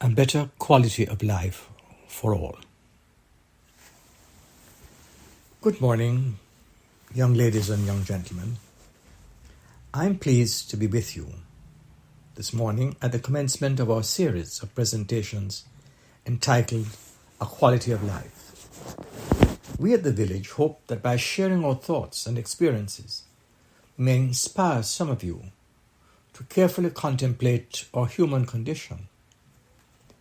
and better quality of life for all. Good morning, young ladies and young gentlemen. I'm pleased to be with you this morning at the commencement of our series of presentations entitled A Quality of Life. We at the village hope that by sharing our thoughts and experiences, we may inspire some of you to carefully contemplate our human condition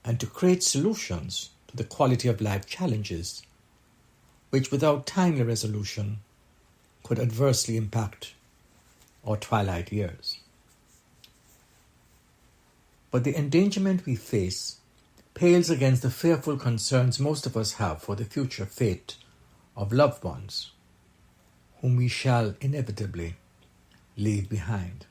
and to create solutions to the quality of life challenges which without timely resolution could adversely impact our twilight years. But the endangerment we face pales against the fearful concerns most of us have for the future fate of loved ones whom we shall inevitably leave behind.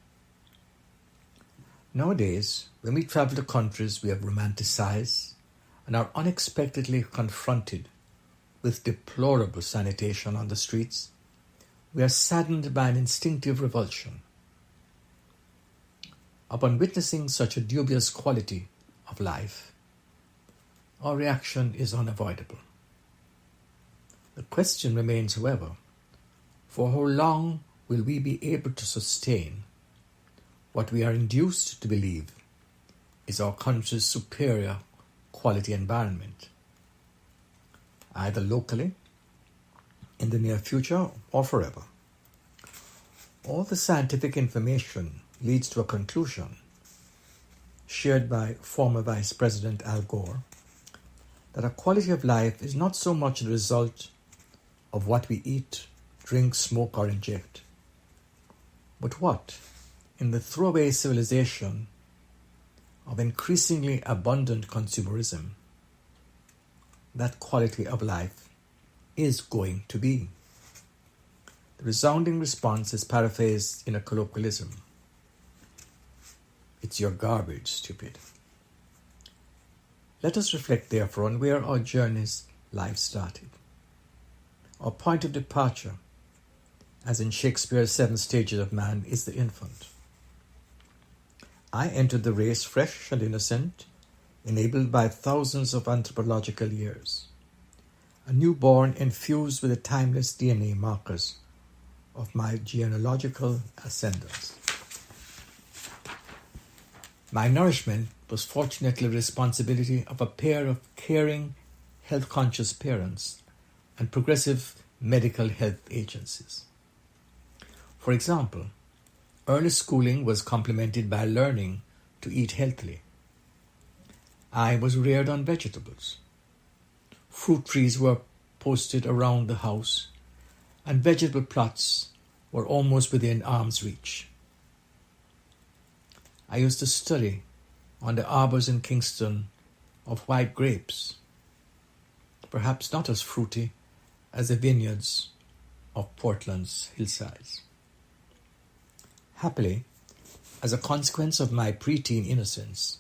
Nowadays, when we travel to countries we have romanticized and are unexpectedly confronted with deplorable sanitation on the streets, we are saddened by an instinctive revulsion. Upon witnessing such a dubious quality of life, our reaction is unavoidable. The question remains, however, for how long will we be able to sustain what we are induced to believe is our country's superior quality environment, either locally, in the near future, or forever? All the scientific information leads to a conclusion shared by former Vice President Al Gore that our quality of life is not so much the result of what we eat, drink, smoke, or inject, but what, in the throwaway civilization of increasingly abundant consumerism, that quality of life is going to be. The resounding response is paraphrased in a colloquialism. It's your garbage, stupid. Let us reflect, therefore, on where our journey's life started. Our point of departure, as in Shakespeare's 7 stages of man, is the infant. I entered the race fresh and innocent, enabled by thousands of anthropological years, a newborn infused with the timeless DNA markers of my genealogical ascendants. My nourishment was fortunately the responsibility of a pair of caring, health-conscious parents and progressive medical health agencies. For example, early schooling was complemented by learning to eat healthily. I was reared on vegetables. Fruit trees were posted around the house, and vegetable plots were almost within arm's reach. I used to study on the arbors in Kingston of white grapes, perhaps not as fruity as the vineyards of Portland's hillsides. Happily, as a consequence of my preteen innocence,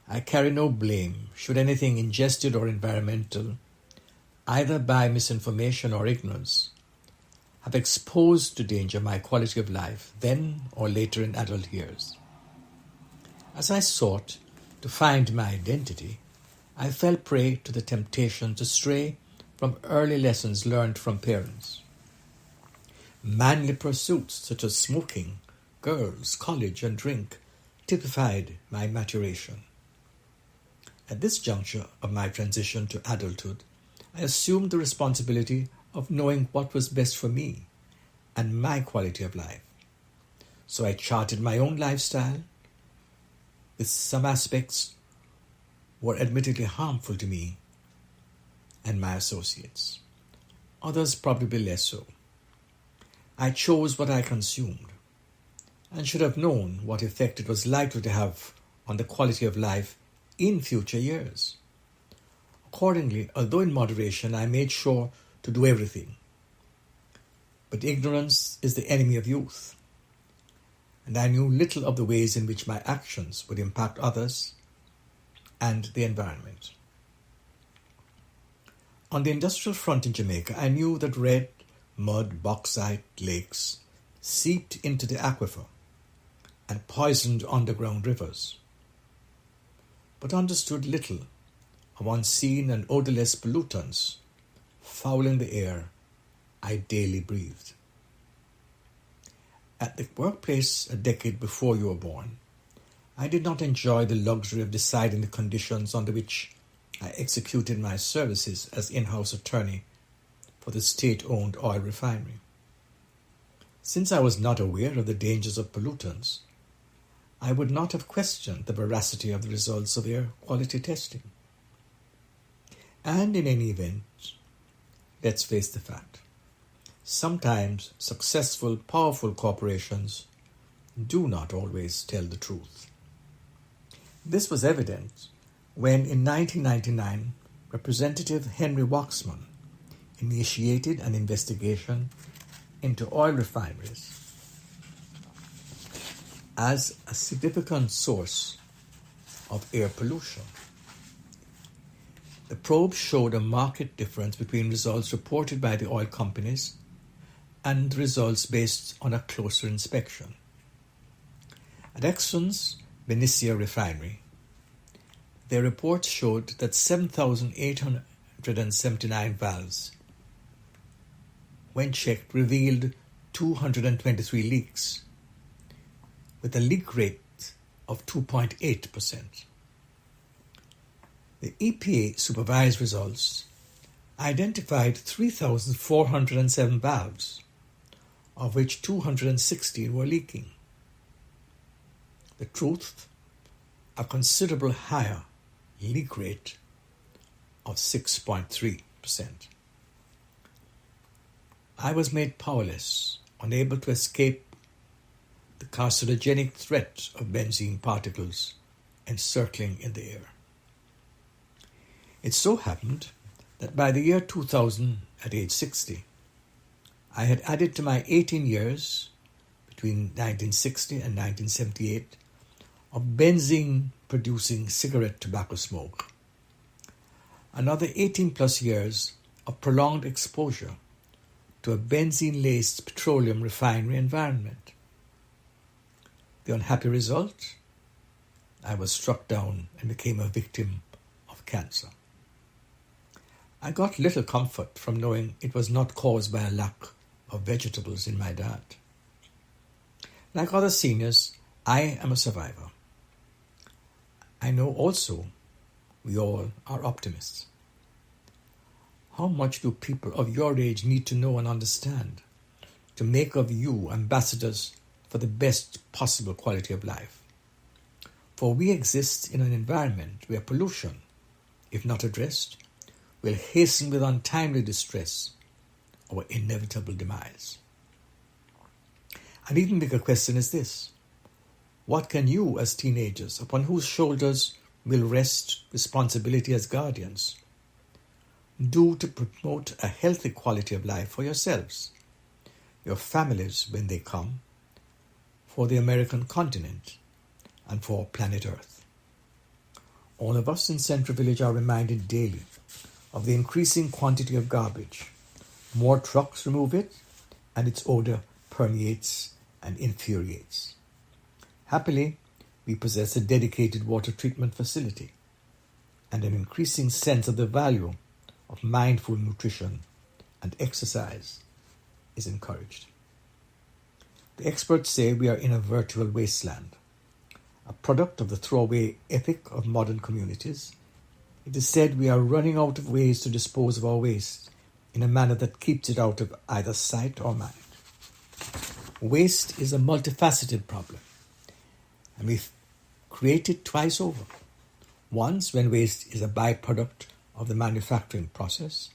I carry no blame should anything ingested or environmental, either by misinformation or ignorance, have exposed to danger my quality of life then or later in adult years. As I sought to find my identity, I fell prey to the temptation to stray from early lessons learned from parents. Manly pursuits such as smoking, girls, college, and drink typified my maturation. At this juncture of my transition to adulthood, I assumed the responsibility of knowing what was best for me and my quality of life. So I charted my own lifestyle, with some aspects were admittedly harmful to me and my associates. Others probably less so. I chose what I consumed and should have known what effect it was likely to have on the quality of life in future years. Accordingly, although in moderation, I made sure to do everything. But ignorance is the enemy of youth, and I knew little of the ways in which my actions would impact others and the environment. On the industrial front in Jamaica, I knew that red mud bauxite lakes seeped into the aquifer and poisoned underground rivers. but understood little of unseen and odorless pollutants fouling the air I daily breathed. At the workplace a decade before you were born, I did not enjoy the luxury of deciding the conditions under which I executed my services as in-house attorney for the state-owned oil refinery. Since I was not aware of the dangers of pollutants, I would not have questioned the veracity of the results of air quality testing. And in any event, let's face the fact, sometimes successful, powerful corporations do not always tell the truth. This was evident when in 1999, Representative Henry Waxman initiated an investigation into oil refineries as a significant source of air pollution. The probe showed a marked difference between results reported by the oil companies and results based on a closer inspection. At Exxon's Benicia refinery, their reports showed that 7,879 valves, when checked, revealed 223 leaks, with a leak rate of 2.8%. The EPA supervised results identified 3,407 valves, of which 216 were leaking. The truth, a considerable higher leak rate of 6.3%. I was made powerless, unable to escape the carcinogenic threat of benzene particles encircling in the air. It so happened that by the year 2000, at age 60, I had added to my 18 years between 1960 and 1978 of benzene-producing cigarette tobacco smoke, another 18 plus years of prolonged exposure to a benzene-laced petroleum refinery environment. The unhappy result? I was struck down and became a victim of cancer. I got little comfort from knowing it was not caused by a lack of vegetables in my diet. Like other seniors, I am a survivor. I know also we all are optimists. How much do people of your age need to know and understand to make of you ambassadors for the best possible quality of life? For we exist in an environment where pollution, if not addressed, will hasten with untimely distress our inevitable demise. An even bigger question is this: what can you as teenagers, upon whose shoulders will rest responsibility as guardians, do to promote a healthy quality of life for yourselves, your families when they come, for the American continent, and for planet Earth? All of us in Central Village are reminded daily of the increasing quantity of garbage. More trucks remove it, and its odor permeates and infuriates. Happily, we possess a dedicated water treatment facility, and an increasing sense of the value of mindful nutrition and exercise is encouraged. The experts say we are in a virtual wasteland, a product of the throwaway ethic of modern communities. It is said we are running out of ways to dispose of our waste in a manner that keeps it out of either sight or mind. Waste is a multifaceted problem, and we create it twice over. Once when waste is a byproduct of the manufacturing process,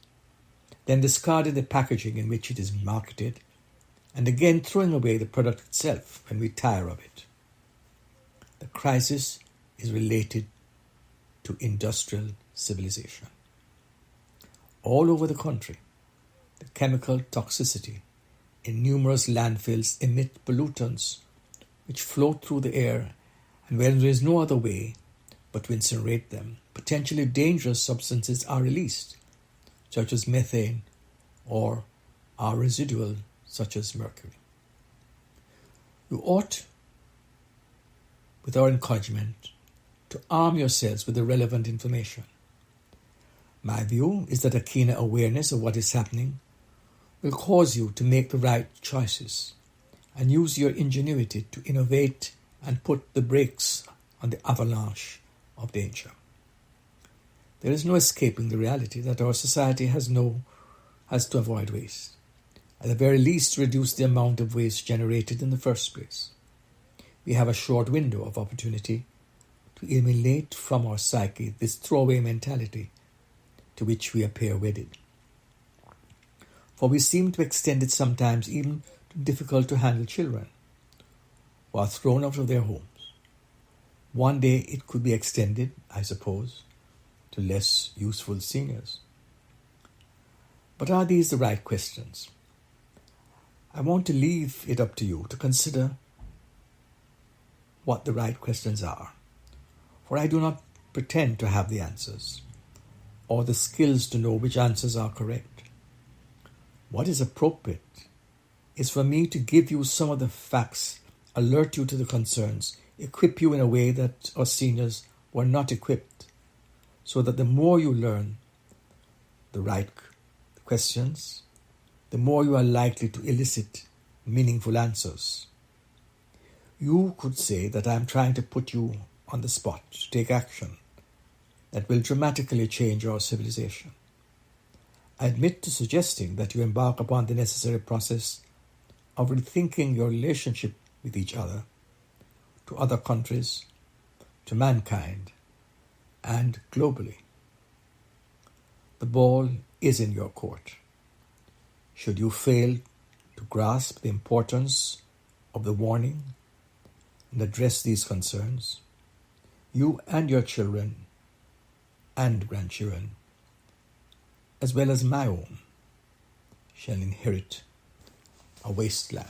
then discarding the packaging in which it is marketed, and again throwing away the product itself when we tire of it. The crisis is related to industrial civilization. All over the country, the chemical toxicity in numerous landfills emit pollutants which float through the air, and when there is no other way but to incinerate them, potentially dangerous substances are released, such as methane, or are residual, such as mercury. We ought, with our encouragement, to arm yourselves with the relevant information. My view is that a keener awareness of what is happening will cause you to make the right choices and use your ingenuity to innovate and put the brakes on the avalanche of danger. There is no escaping the reality that our society has to avoid waste. At the very least, reduce the amount of waste generated in the first place. We have a short window of opportunity to eliminate from our psyche this throwaway mentality to which we appear wedded. For we seem to extend it sometimes even to difficult-to-handle children who are thrown out of their homes. One day it could be extended, I suppose, to less useful seniors. But are these the right questions? I want to leave it up to you to consider what the right questions are, for I do not pretend to have the answers or the skills to know which answers are correct. What is appropriate is for me to give you some of the facts, alert you to the concerns, equip you in a way that our seniors were not equipped, so that the more you learn the right questions, the more you are likely to elicit meaningful answers. You could say that I am trying to put you on the spot to take action that will dramatically change our civilization. I admit to suggesting that you embark upon the necessary process of rethinking your relationship with each other, to other countries, to mankind, and globally. The ball is in your court. Should you fail to grasp the importance of the warning and address these concerns, you and your children and grandchildren, as well as my own, shall inherit a wasteland.